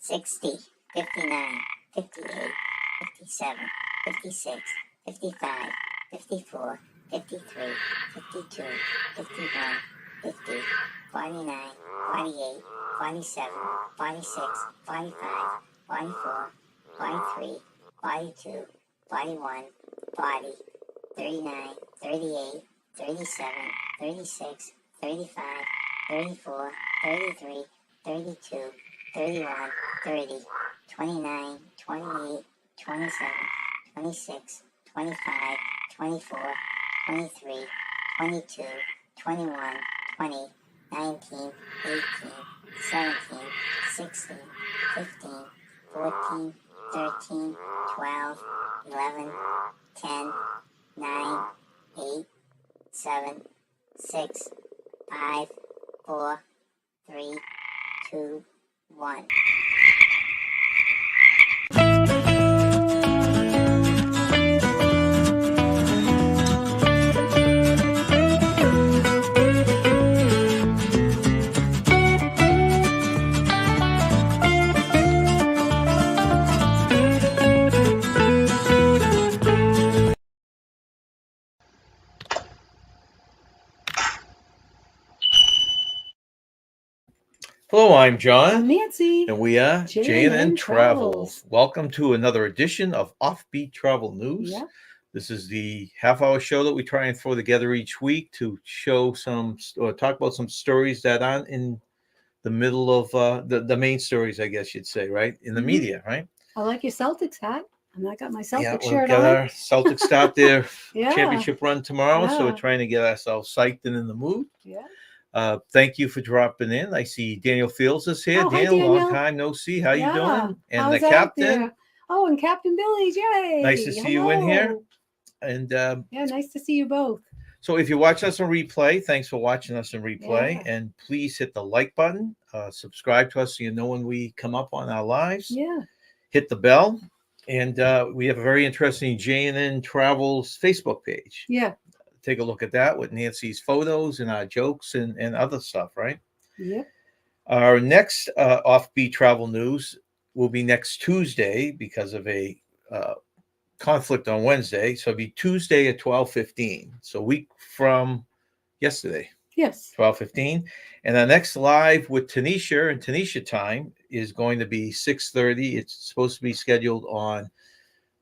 60, 59, 58, 57, 56, 55, 54, 53, 52, 51, 50, 49, 48, 47, 46, 45, 44, 43, 42, 41, 40, 39, 38, 37, 36, 35, 34, 33, 32, 31, 30, 29, 28, 27, 26, 25, 24, 23, 22, 21, 20, 19, 18, 17, 16, 15, 14, 13, 12, 11, 10, 9, 8, 7, 6, 5, 4, 3, 2, 1. Hello, I'm John. I'm Nancy. And we are J&N J&N Travels. Travels. Welcome to another edition of Offbeat Travel News. Yeah. This is the half-hour show that we try and throw together each week to show some or talk about some stories that aren't in the middle of the main stories, I guess you'd say, right? In the media, right? I like your Celtics hat. And I got my Celtics Yeah, we'll shirt get on. our Celtics start their Yeah. championship run tomorrow, so we're Yeah. trying to get ourselves psyched and in the mood. Yeah. Thank you for dropping in. I see Daniel Fields is here. Oh, hi, Daniel, long Daniel. time no see. How you doing? And How's the out captain. there? Oh, and Captain Billy, yay! Nice to see you in here. Hello. And Yeah, nice to see you both. so if you watch us on replay, thanks for watching us on replay. Yeah. And please hit the like button. Subscribe to us so you know when we come up on our lives. Yeah. Hit the bell. And we have a very interesting J&N Travels Facebook page. Yeah. Take a look at that with Nancy's photos and our jokes and other stuff, right? Yep. Our next Offbeat Travel News will be next Tuesday because of a conflict on Wednesday. So it'll be Tuesday at 12:15. So a week from yesterday, Yes. 12:15. And our next live with Tanisha and Tanisha time is going to be 6:30. It's supposed to be scheduled on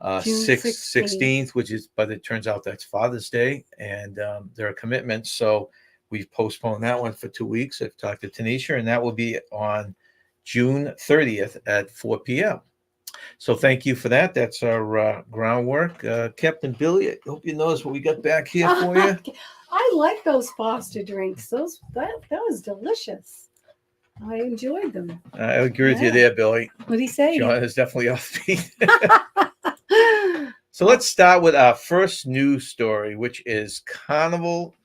June 16th, which is, but it turns out that's Father's Day, and there are commitments. So we've postponed that one for 2 weeks. I've talked to Tanisha, and that will be on June 30th at 4 p.m. So thank you for that. That's our groundwork. Captain Billy, I hope you notice what we got back here for you. I like those Foster drinks. That was delicious. I enjoyed them. I agree with you there, Billy. What'd he say? John is definitely offbeat. So let's start with our first news story, which is Carnival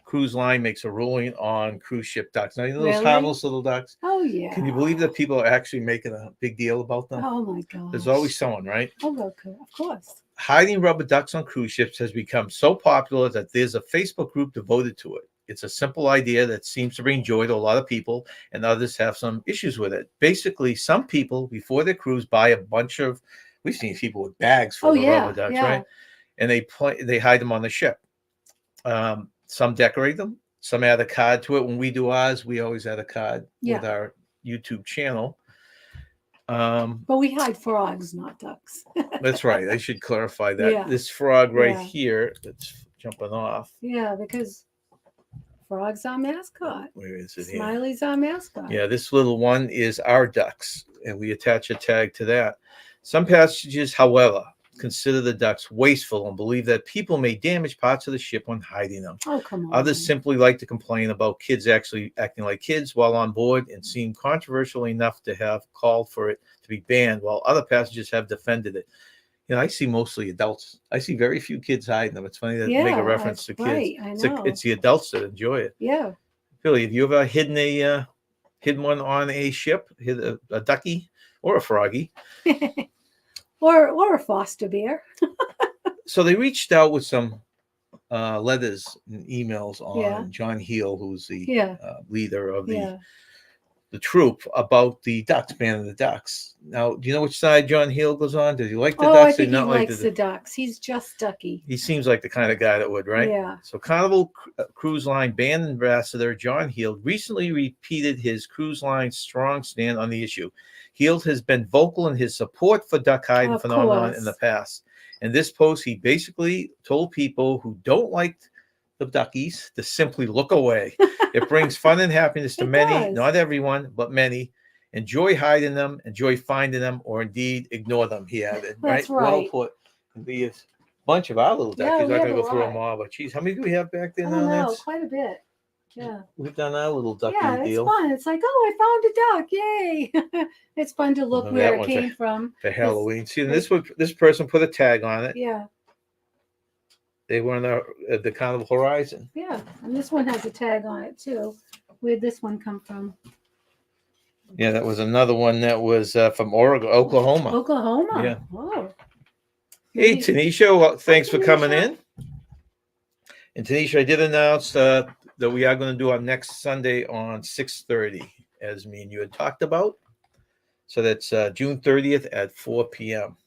Cruise Line makes a ruling on cruise ship ducks. Now, you know those Really? harmless little ducks? Oh, yeah. Can you believe that people are actually making a big deal about them? Oh, my God. There's always someone, right? Oh, okay. Of course. Hiding rubber ducks on cruise ships has become so popular that there's a Facebook group devoted to it. It's a simple idea that seems to bring joy to a lot of people, and others have some issues with it. Basically, some people, before their cruise, buy a bunch of, we've seen people with bags full of rubber ducks, right? And they hide them on the ship. Some decorate them. Some add a card to it. When we do ours, we always add a card with our YouTube channel. But we hide frogs, not ducks. That's right. I should clarify that. Yeah. This frog right here that's jumping off. Yeah, because frog's our mascot. Where is it here? Smiley's our mascot. Yeah, this little one is our ducks, and we attach a tag to that. Some passengers, however, consider the ducks wasteful and believe that people may damage parts of the ship when hiding them. Oh, come on. Others simply like to complain about kids actually acting like kids while on board and seem controversial enough to have called for it to be banned, while other passengers have defended it. You know, I see mostly adults. I see very few kids hiding them. It's funny that make a reference to kids. Right, I know. It's the adults that enjoy it. Yeah. Billy, have you ever hidden one on a ship? Hid a ducky or a froggy? Or a foster bear. So they reached out with some letters and emails on John Heel, who's the leader of the the troop about the ducks, banning the ducks. Now, do you know which side John Heel goes on? Does he like the Oh, I ducks or think he not like likes the ducks. He's just ducky. He seems like the kind of guy that would, right? Yeah. So Carnival Cruise Line band ambassador John Heald recently repeated his cruise line strong stand on the issue. Heald has been vocal in his support for duck hiding Of phenomenon in the course. past. In this post, he basically told people who don't like the duckies to simply look away. It brings fun and happiness to It many, does. not everyone, but many. Enjoy hiding them, enjoy finding them, or indeed ignore them, he added. That's Well right. put. Be a bunch of our little Yeah, duckies. we I'm not have gonna a go through them lot. all, but geez, how many do we have back there I now, don't know, Nance? quite a bit. Yeah. We've done our little ducky Yeah, it's deal. fun. It's like, oh, I found a duck. Yay. It's fun to look Remember where that it one came from. for Halloween. See, and it's- this person put a tag on it. Yeah. They were on the Carnival Horizon. Yeah. And this one has a tag on it too. Where'd this one come from? Yeah, that was another one that was from Oklahoma. Oklahoma. Yeah. Oh. Hey, Maybe- Tanisha, well, thanks for coming Tanisha. in. And Tanisha, I did announce that we are going to do our next Sunday on 6:30, as me and you had talked about. So that's June 30th at 4 p.m.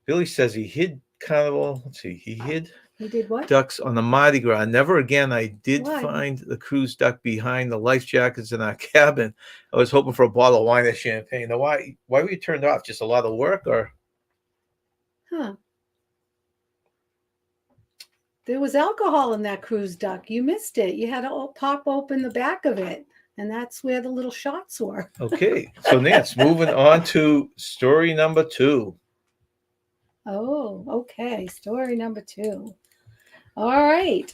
Billy says he hid Carnival. Let's see, he hid He did what? ducks on the Mardi Gras. Never again. I did Why? find the cruise duck behind the life jackets in our cabin. I was hoping for a bottle of wine or champagne. Now, why were you turned off? Just a lot of work, or? Huh. There was alcohol in that cruise duck. You missed it. You had to pop open the back of it, and that's where the little shots were. Okay, so Nance, moving on to story number 2. Oh, okay. Story number 2. All right.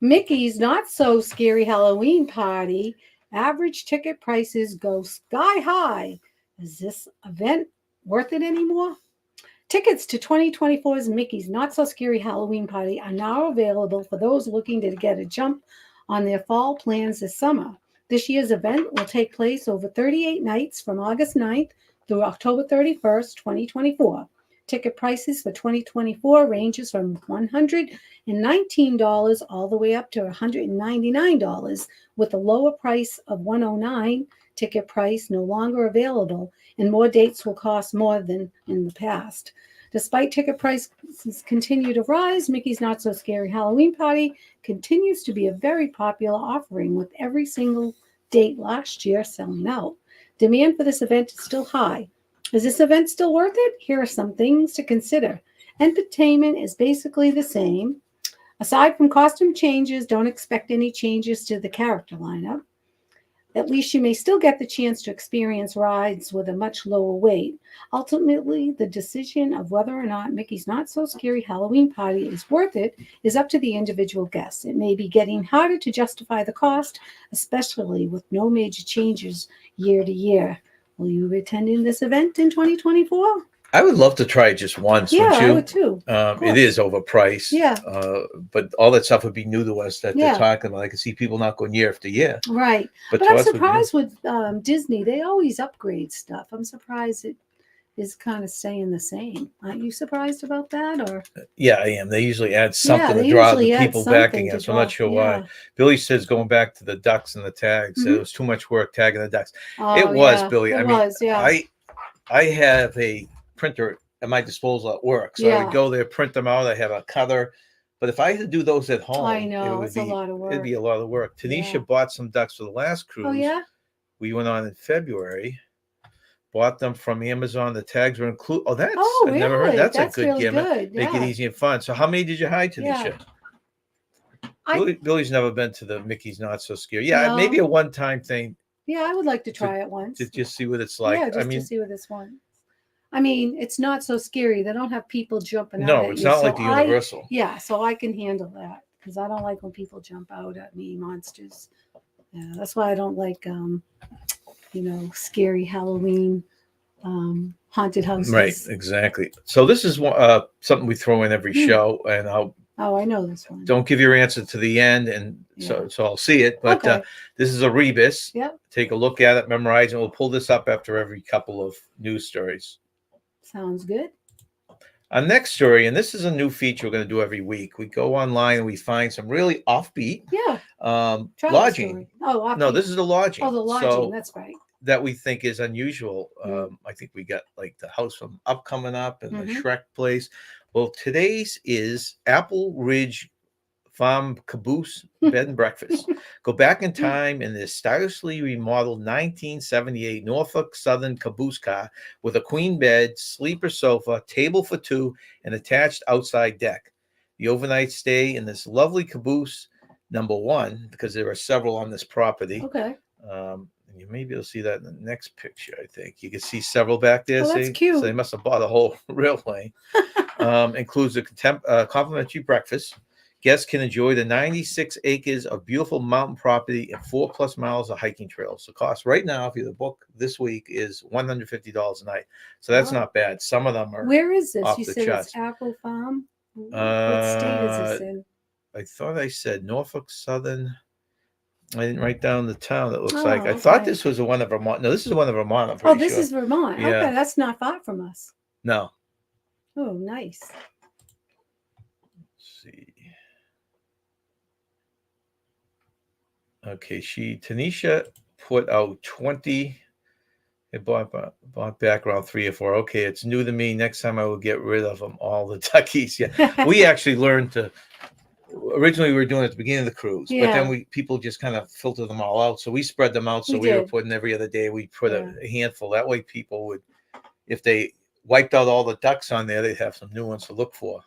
Mickey's Not So Scary Halloween Party. Average ticket prices go sky high. Is this event worth it anymore? Tickets to 2024's Mickey's Not So Scary Halloween Party are now available for those looking to get a jump on their fall plans this summer. This year's event will take place over 38 nights from August 9th through October 31st, 2024. Ticket prices for 2024 ranges from $119 all the way up to $199, with a lower price of $109 ticket price no longer available, and more dates will cost more than in the past. Despite ticket prices continue to rise, Mickey's Not So Scary Halloween Party continues to be a very popular offering, with every single date last year selling out. Demand for this event is still high. Is this event still worth it? Here are some things to consider. Entertainment is basically the same. Aside from costume changes, don't expect any changes to the character lineup. At least you may still get the chance to experience rides with a much lower wait. Ultimately, the decision of whether or not Mickey's Not So Scary Halloween Party is worth it is up to the individual guest. It may be getting harder to justify the cost, especially with no major changes year to year. Will you be attending this event in 2024? I would love to try it just once. Yeah, Wouldn't you? I would too. It is overpriced. Yeah. But all that stuff would be new to us that Yeah. they're talking about. I can see people not going year after year. Right. But But to I'm us would be new. surprised with Disney. They always upgrade stuff. I'm surprised it is kind of staying the same. Aren't you surprised about that? Or Yeah, I am. They usually add something they to draw usually the add people back something again. to So I'm not draw- sure why. yeah. Billy says going back to the ducks and the tags, Mhm. it was too much work tagging the ducks. Oh, It was, yeah, Billy. It I mean, was, yeah. I have a printer at my disposal at work. So I Yeah. would go there, print them out. I have a cutter. But if I had to do those at home, I know, it would it's a lot of It'd be work. a lot of work. Tanisha Yeah. bought some ducks for the last cruise. Oh, yeah? We went on in February. Bought them from Amazon. The tags were included. Oh, that's Oh, I've never heard. really? That's That's a good really gimmick. good. Make it Yeah. easy and fun. So how many did you hide, Yeah. Tanisha? I- Billy's never been to the Mickey's Not So Scary. Yeah, No. maybe a one-time thing Yeah, I would like to try it once. to just see what it's like. Yeah, just I mean, to see what this one. I mean, it's not so scary. They don't have people jumping out no, at it's you. not so like the Universal. Yeah, so I can handle that because I don't like when people jump out at me, monsters. Yeah, that's why I don't like, scary Halloween haunted houses. Right, exactly. So this is something we throw in every show, and I'll Oh, I know this one. don't give your answer to the end, and so I'll see it. But Okay. this is a rebus. Yep. Take a look at it, memorize, and we'll pull this up after every couple of news stories. Sounds good. Our next story, and this is a new feature we're going to do every week. We go online and we find some really offbeat, Yeah. Travel Lodging. story. Oh, No, Offbeat. this is the lodging. Oh, the lodging. So That's right. that we think is unusual. Mm. I think we got like the house from Up coming up and the Mhm. Shrek place. Well, today's is Apple Ridge Farm Caboose Bed and Breakfast. Go back in time in this stylishly remodeled 1978 Norfolk Southern caboose car with a queen bed, sleeper sofa, table for two, and attached outside deck. The overnight stay in this lovely caboose, number one, because there are several on this property. Okay. And you maybe you'll see that in the next picture. I think you can see several back there. Oh, that's See? cute. So they must have bought a whole railway. Includes a complimentary breakfast. Guests can enjoy the 96 acres of beautiful mountain property and 4+ miles of hiking trails. The cost right now, if you book this week, is $150 a night. So that's Wow. not bad. Some of them are. Where is this? off You the said charts. it's Apple Farm. What state is this in? I thought I said Norfolk Southern. I didn't write down the town. It looks Oh, like I thought okay. this was the one of Vermont. No, this is one of Vermont. I'm Oh, pretty this sure. is Vermont. Yeah. Okay, that's not far from us. No. Oh, nice. Let's see. Okay, Tanisha put out 20. It bought back around 3 or 4. Okay, it's new to me. Next time I will get rid of them all, the duckies. Yeah, we actually learned to. Originally, we were doing it at the beginning of the cruise, but Yeah. then people just kind of filter them all out. So we spread them out. So We we were did. putting every other day. We put Yeah. a handful. That way, people would, if they wiped out all the ducks on there, they'd have some new ones to look for.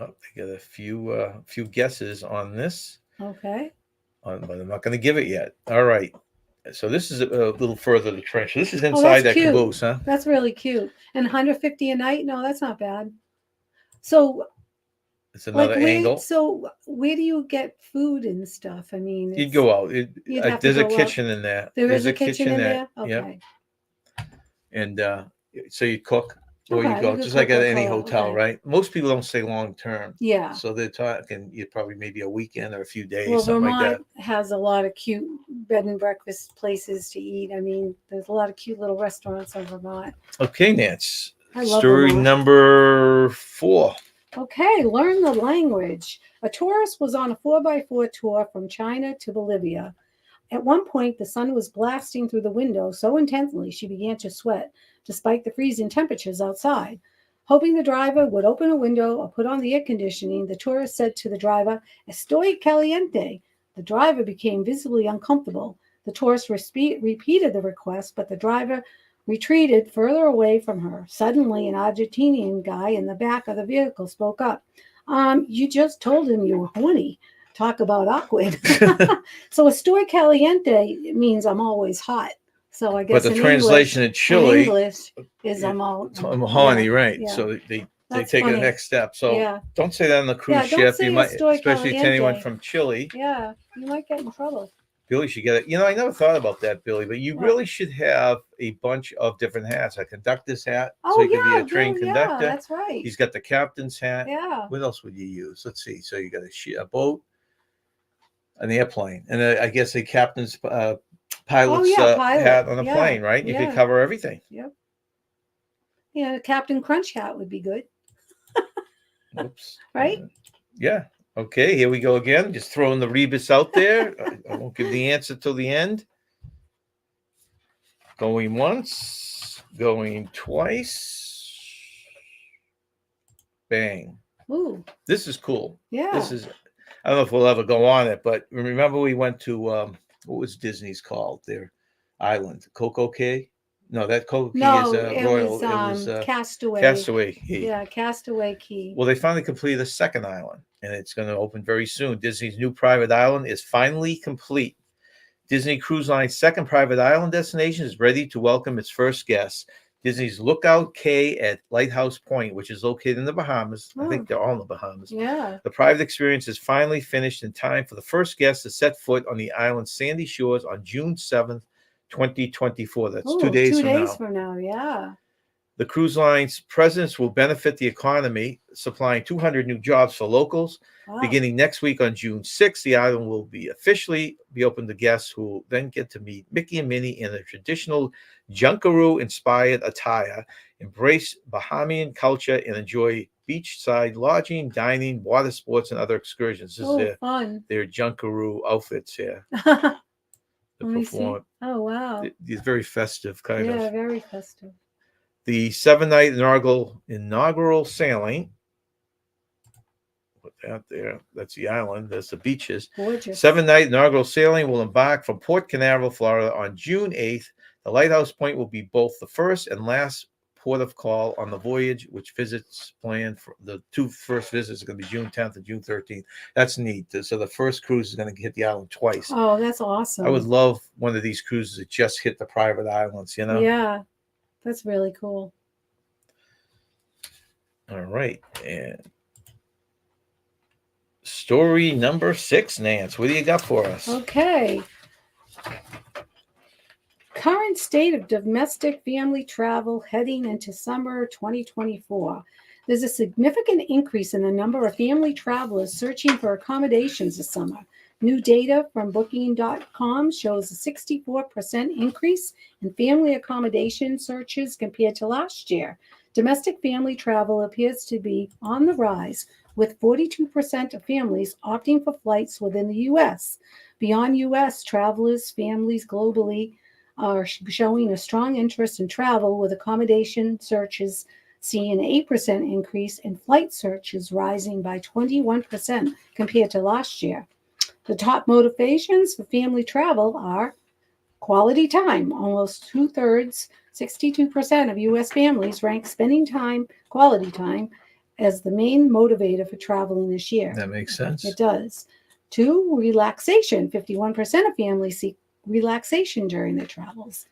Oh, they got a few guesses on this, Okay. but I'm not going to give it yet. All right. So this is a little further the trench. This is Oh, inside that's that cute. caboose, huh? That's really cute. And 150 a night? No, that's not bad. So, It's another angle. where do you get food and stuff? I mean, You'd go out. You'd have to There's a go out. kitchen in there. There's There's a kitchen in there? Yep. Okay. And so you cook or Okay, you we go could just like cook at or any go out, hotel, okay. right? Most people don't stay long term. Yeah. So they're talking you probably maybe a weekend or a few days, Well, something like that. Vermont has a lot of cute bed and breakfast places to eat. I mean, there's a lot of cute little restaurants in Vermont. Okay, Nance. I love Story Vermont. number 4. Okay, learn the language. A tourist was on a 4x4 tour from China to Bolivia. At one point, the sun was blasting through the window so intensely she began to sweat, despite the freezing temperatures outside. Hoping the driver would open a window or put on the air conditioning, the tourist said to the driver, "Estoy caliente." The driver became visibly uncomfortable. The tourist repeated the request, but the driver retreated further away from her. Suddenly, an Argentinian guy in the back of the vehicle spoke up. You just told him you were horny. Talk about awkward. So estoy caliente means I'm always hot. So I guess But the in translation in English Chile is I'm horny, right? Yeah. So they That's take funny. the next step. So Yeah. don't say that on the cruise Yeah, don't ship. say You might, estoy especially to anyone caliente. from Chile. Yeah, you might get in trouble. Billy should get it. You know, I never thought about that, Billy, but you What? really should have a bunch of different hats. A conductor's hat, Oh, so he could be yeah, a trained Bill, conductor. yeah, that's right. He's got the captain's hat. Yeah. What else would you use? Let's see. So you got a boat, an airplane, and I guess a captain's pilot's pilot. hat on a Yeah, plane, right? You yeah. could cover everything. Yep. Yeah, Captain Crunch hat would be good. Oops. Right? Yeah. Okay, here we go again. Just throwing the rebus out there. I won't give the answer till the end. Going once, going twice. Bang. Ooh. This is cool. Yeah. This is, I don't know if we'll ever go on it, but remember we went to, what was Disney's called? Their island, Coco Cay? No, that Coco Cay No, is it Royal. was Castaway. Castaway Cay. Yeah, Castaway Key. Well, they finally completed the second island, and it's going to open very soon. Disney's new private island is finally complete. Disney Cruise Line's second private island destination is ready to welcome its first guests. Disney's Lookout Cay at Lighthouse Point, which is located in the Bahamas. I think they're all in the Bahamas. Yeah. The private experience is finally finished in time for the first guests to set foot on the island's sandy shores on June 7th, 2024. That's 2 days from now. 2 days from now, yeah. The cruise line's presence will benefit the economy, supplying 200 new jobs for locals. Wow. Beginning next week on June 6th, the island will be officially open to guests who will then get to meet Mickey and Minnie in a traditional Junkaroo-inspired attire, embrace Bahamian culture, and enjoy beachside lodging, dining, water sports, and other excursions. This is fun. their Junkaroo outfits here Let to me see. perform. Oh, wow. These very festive kind of. Yeah, very festive. The 7-night inaugural sailing. Put that there. That's the island. That's the beaches. Gorgeous. 7-night inaugural sailing will embark from Port Canaveral, Florida on June 8th. The Lighthouse Point will be both the first and last port of call on the voyage, which visits planned for the 2 first visits are going to be June 10th and June 13th. That's neat. So the first cruise is going to hit the island twice. Oh, that's awesome. I would love one of these cruises that just hit the private islands, you know? Yeah, that's really cool. All right. And story number 6, Nance. What do you got for us? Okay. Current state of domestic family travel heading into summer 2024. There's a significant increase in the number of family travelers searching for accommodations this summer. New data from Booking.com shows a 64% increase in family accommodation searches compared to last year. Domestic family travel appears to be on the rise, with 42% of families opting for flights within the U.S. Beyond U.S. travelers, families globally are showing a strong interest in travel, with accommodation searches seeing an 8% increase and flight searches rising by 21% compared to last year. The top motivations for family travel are quality time. Almost 2/3, 62% of U.S. families rank spending time, quality time, as the main motivator for traveling this year. That makes sense. It does. 2, relaxation. 51% of families seek relaxation during their travels.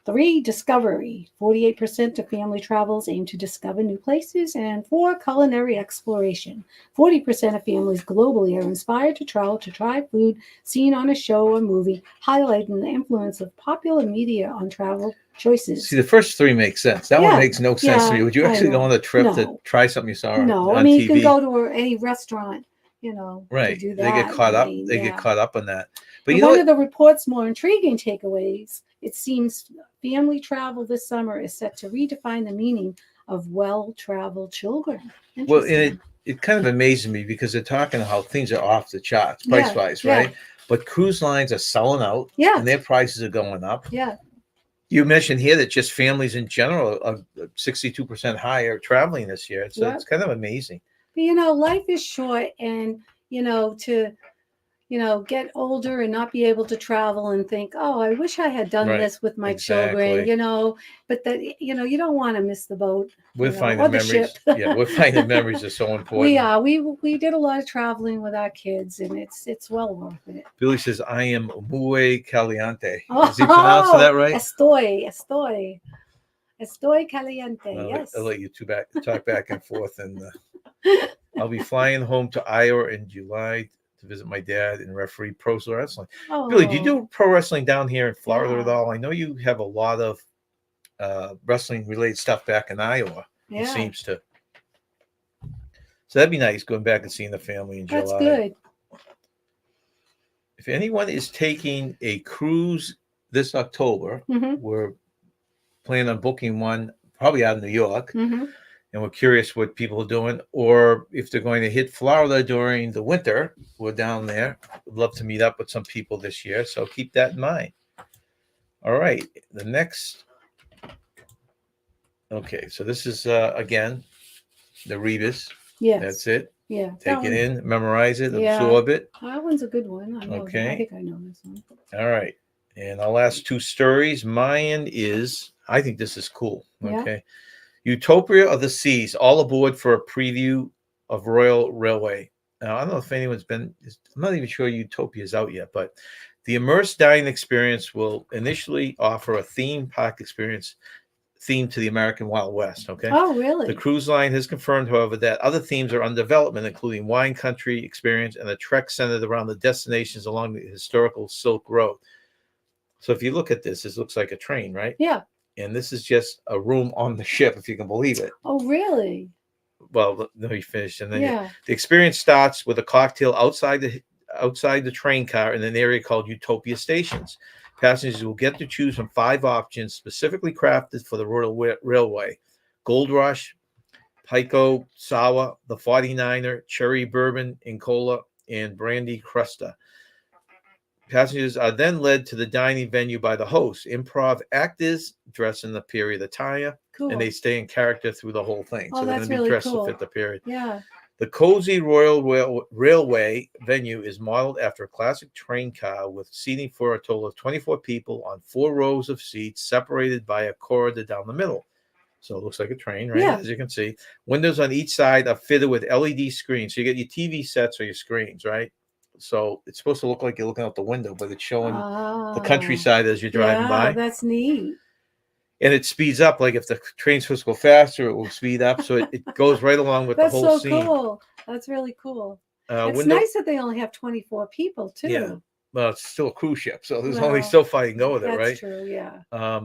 3, discovery. 48% of family travels aim to discover new places. And 4, culinary exploration. 40% of families globally are inspired to travel to try food seen on a show or movie, highlighting the influence of popular media on travel choices. See, the first 3 make sense. That one makes no sense to me. Would you actually go on a trip to try something you saw on I TV? mean, you can go to any restaurant, right. to do that. They get caught up. They get caught up on that. But one of the report's more intriguing takeaways, it seems family travel this summer is set to redefine the meaning of well-traveled children. Well, and it kind of amazes me because they're talking how things are off the charts price-wise, right? But cruise lines are selling out, and their prices are going up. Yeah. You mentioned here that just families in general are 62% higher traveling this year. So it's kind of amazing. But, life is short, and, to get older and not be able to travel and think, oh, I wish I had done this with my children, but that, you don't want to miss the boat. We're finding memories. We're finding memories are so important. We are. We did a lot of traveling with our kids, and it's well worth it. Billy says, I am muy caliente. Is he pronouncing that right? Estoy caliente. Yes. I'll let you talk back and forth. And I'll be flying home to Iowa in July to visit my dad and referee pro wrestling. Billy, do you do pro wrestling down here in Florida at all? I know you have a lot of wrestling related stuff back in Iowa. It seems to. So that'd be nice going back and seeing the family in July. That's good. If anyone is taking a cruise this October, we're planning on booking one probably out of New York. And we're curious what people are doing, or if they're going to hit Florida during the winter. We're down there. Would love to meet up with some people this year, so keep that in mind. All right, the next. Okay, so this is again the Rebus. Yes. That's it. Yeah. Take it in, memorize it, absorb it. That one's a good one. I think I know this one. All right, and our last 2 stories. Mine is, I think this is cool. Okay. Utopia of the Seas, all aboard for a preview of Royal Railway. Now, I don't know if anyone's been, I'm not even sure Utopia is out yet, but the immersed dining experience will initially offer a theme park experience themed to the American Wild West. Okay. Oh, really? The cruise line has confirmed, however, that other themes are under development, including wine country experience and a trek centered around the destinations along the historical Silk Road. So if you look at this, this looks like a train, right? Yeah. and this is just a room on the ship, if you can believe it. Oh, really? Well, no, you finish, and then Yeah. the experience starts with a cocktail outside the train car in an area called Utopia Stations. Passengers will get to choose from 5 options specifically crafted for the Royal Railway: Gold Rush, Pico Sour, the 49er, Cherry Bourbon, Incola, and Brandy Crusta. Passengers are then led to the dining venue by the host. Improv actors dress in the period attire, Cool. and they stay in character through the whole thing. Oh, So they're that's going to be really dressed cool. to fit the period. Yeah. The cozy Royal Railway venue is modeled after a classic train car with seating for a total of 24 people on 4 rows of seats separated by a corridor down the middle. So it looks like a train, right? Yeah. As you can see. Windows on each side are fitted with LED screens. So you get your TV sets or your screens, right? So it's supposed to look like you're looking out the window, but it's showing the countryside as you're driving by. That's neat. And it speeds up. Like if the train's supposed to go faster, it will speed up. So it goes right along with the whole That's so scene. cool. That's really cool. It's Window, nice that they only have 24 people too. Yeah. Well, it's still a cruise ship, so there's Well, only so far you can go with it, That's right? true, yeah.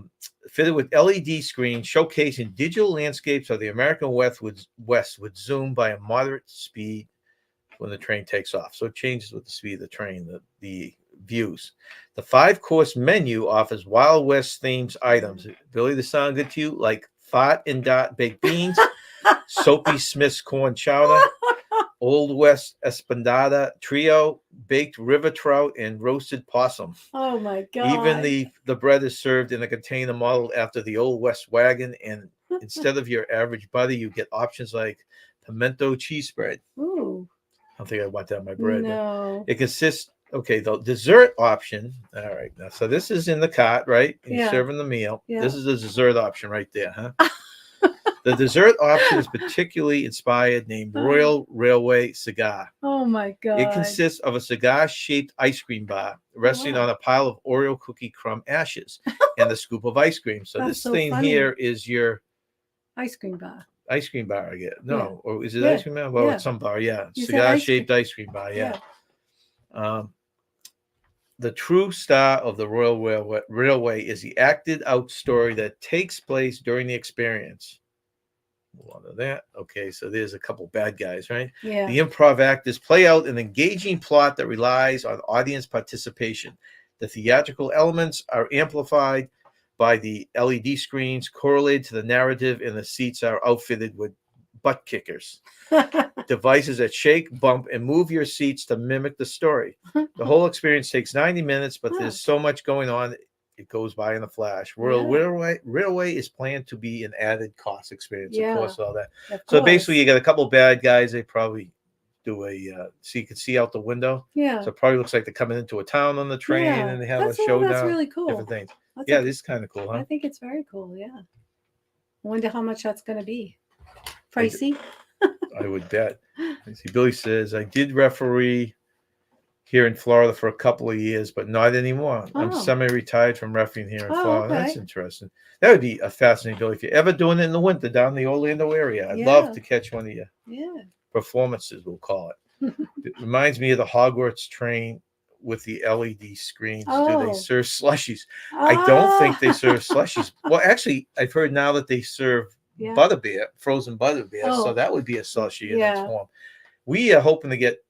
Fitted with LED screens showcasing digital landscapes of the American West with zoom by a moderate speed when the train takes off. So it changes with the speed of the train, the views. The 5-course menu offers Wild West themed items. Billy, this sound good to you? Like Fat and Dot baked beans, Soapy Smith's corn chowder, Old West Espadada Trio, baked river trout, and roasted possum. Oh my God. Even the bread is served in a container modeled after the Old West wagon, and instead of your average butter, you get options like pimento cheese spread. Ooh. I don't think I want that on my bread. No. It consists, okay, the dessert option. All right. Now, so this is in the cart, right? And you're serving the meal. Yeah. This is the dessert option right there, huh? The dessert option is particularly inspired, named Royal Railway Cigar. Oh my God. It consists of a cigar-shaped ice cream bar resting on a pile of Oreo cookie crumb ashes and a scoop of ice cream. So this thing here is your ice cream bar. Ice cream bar, I get. No, or is it ice cream bar? Well, it's some bar, cigar-shaped ice cream bar, The true star of the Royal Railway is the acted-out story that takes place during the experience. Move on to that. Okay, so there's a couple bad guys, right? Yeah. The improv actors play out an engaging plot that relies on audience participation. The theatrical elements are amplified by the LED screens correlated to the narrative, and the seats are outfitted with butt kickers, devices that shake, bump, and move your seats to mimic the story. The whole experience takes 90 minutes, but there's so much going on. It goes by in a flash. Royal Railway is planned to be an added cost experience, of course, all that. So basically, you got a couple bad guys. They probably do so you can see out the window. Yeah. So it probably looks like they're coming into a town on the train, and they have a showdown. That's really cool. Different things. This is kind of cool, huh? I think it's very cool. Yeah. I wonder how much that's going to be. Pricey. I would bet. See, Billy says, I did referee here in Florida for a couple of years, but not anymore. I'm semi-retired from refereeing here in Florida. Okay. That's interesting. That would be a fascinating, Billy. If you're ever doing it in the winter down in the Orlando area, I'd love to catch one of your performances, we'll call it. It reminds me of the Hogwarts train with the LED screens. Do they serve slushies? I don't think they serve slushies. Well, actually, I've heard now that they serve butterbeer, frozen butterbeer. So that would be a slushie in its form. We are hoping to get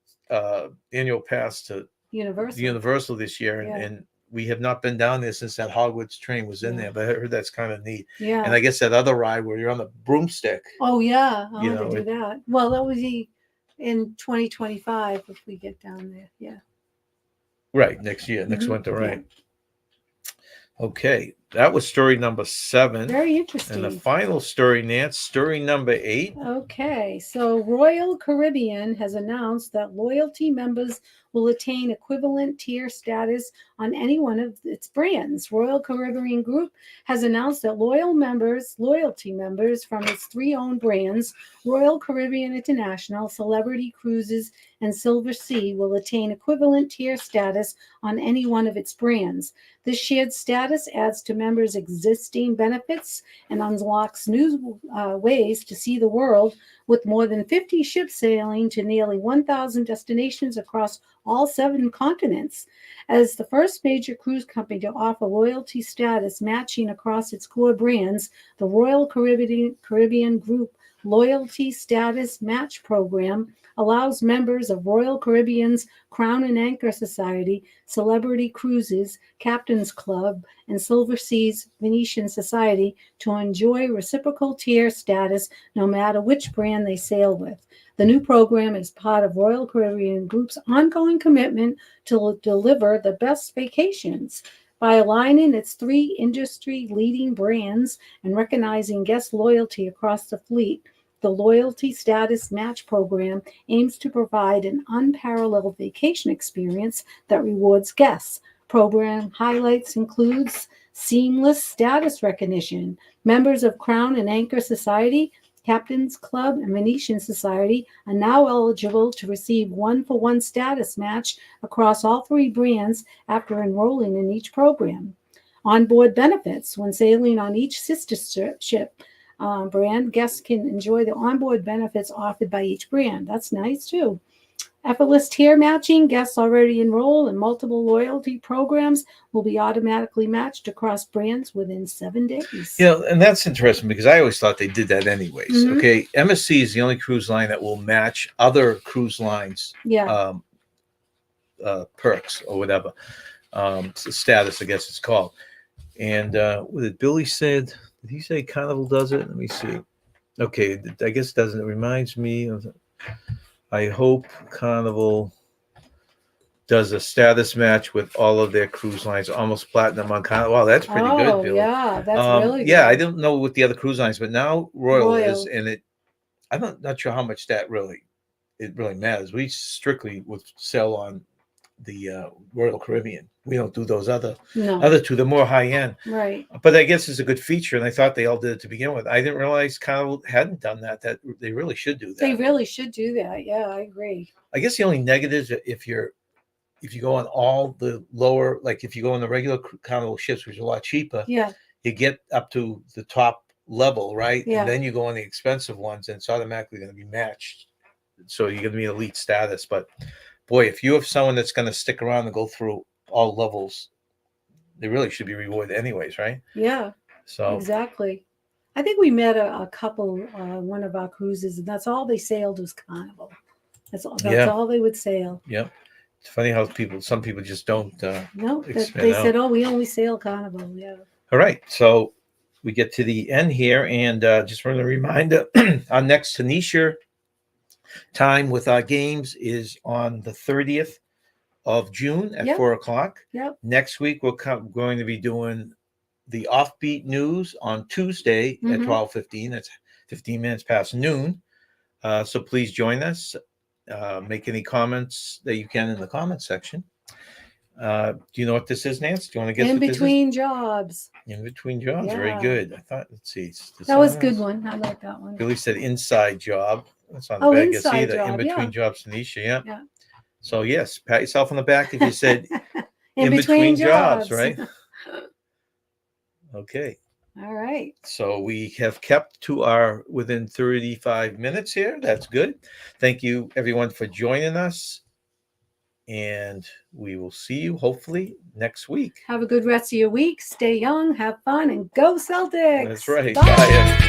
annual pass to Universal this year, and we have not been down there since that Hogwarts train was in there, but I heard that's kind of neat. Yeah. And I guess that other ride where you're on the broomstick. Oh yeah, I want to do that. Well, that would be in 2025 if we get down there. Yeah. Right, next year, next winter, right? Yeah. Okay, that was story number 7. Very interesting. And the final story, Nance, story number 8. Okay, so Royal Caribbean has announced that loyalty members will attain equivalent tier status on any one of its brands. Royal Caribbean Group has announced that loyalty members from its 3 owned brands, Royal Caribbean International, Celebrity Cruises, and Silver Sea, will attain equivalent tier status on any one of its brands. This shared status adds to members existing benefits and unlocks new ways to see the world, with more than 50 ships sailing to nearly 1,000 destinations across all 7 continents. As the first major cruise company to offer loyalty status matching across its core brands, the Royal Caribbean Group Loyalty Status Match Program allows members of Royal Caribbean's Crown and Anchor Society, Celebrity Cruises, Captain's Club, and Silver Seas Venetian Society to enjoy reciprocal tier status no matter which brand they sail with. The new program is part of Royal Caribbean Group's ongoing commitment to deliver the best vacations. By aligning its 3 industry-leading brands and recognizing guest loyalty across the fleet, the Loyalty Status Match Program aims to provide an unparalleled vacation experience that rewards guests. Program highlights includes seamless status recognition. Members of Crown and Anchor Society, Captain's Club, and Venetian Society are now eligible to receive 1-for-1 status match across all 3 brands after enrolling in each program. Onboard benefits. When sailing on each sister ship brand, guests can enjoy the onboard benefits offered by each brand. That's nice too. Effortless tier matching. Guests already enrolled in multiple loyalty programs will be automatically matched across brands within 7 days. And that's interesting because I always thought they did that anyways. Mhm. Okay, MSC is the only cruise line that will match other cruise lines perks or whatever, status, I guess it's called. And what did Billy said? Did he say Carnival does it? Let me see. Okay, I guess it doesn't. It reminds me of. I hope Carnival does a status match with all of their cruise lines, almost platinum on Carnival. Wow, that's pretty good, Billy. Yeah, that's really good. Yeah, I don't know with the other cruise lines, but now Royal is, and I'm not sure how much that really matters. We strictly would sell on the Royal Caribbean. We don't do those other 2. They're more high end, right? But I guess it's a good feature, and I thought they all did it to begin with. I didn't realize Carnival hadn't done that. That they really should do that. They really should do that. Yeah, I agree. I guess the only negatives if you go on all the lower, like if you go on the regular Carnival ships, which are a lot cheaper, you get up to the top level, right? Yeah. And then you go on the expensive ones, and it's automatically going to be matched. So you're going to be elite status, but. Boy, if you have someone that's going to stick around and go through all levels, they really should be rewarded anyways, right? Yeah, so exactly. I think we met a couple one of our cruises, and that's all they sailed was Carnival. That's all they would sail. Yep. It's funny how some people just don't. No, they said, "Oh, we only sail Carnival." Yeah. All right, so we get to the end here, and just want to remind our next Tanisha time with our games is on the 30th of June at 4:00. Yep. Next week we're going to be doing the Offbeat News on Tuesday at 12:15. That's 15 minutes past noon. So please join us. Make any comments that you can in the comments section. Do you know what this is, Nancy? Do you want to guess? In between jobs. In between jobs. Very good. I thought. Let's see. That was a good one. I like that one. Billy said inside job. That's on the bag. You see that in between jobs, Tanisha. Yeah. So yes, pat yourself on the back if you said in between jobs, right? Okay. All right. So we have kept to our within 35 minutes here. That's good. Thank you everyone for joining us. And we will see you hopefully next week. Have a good rest of your week. Stay young, have fun, and go Celtics. That's right. Bye. Bye.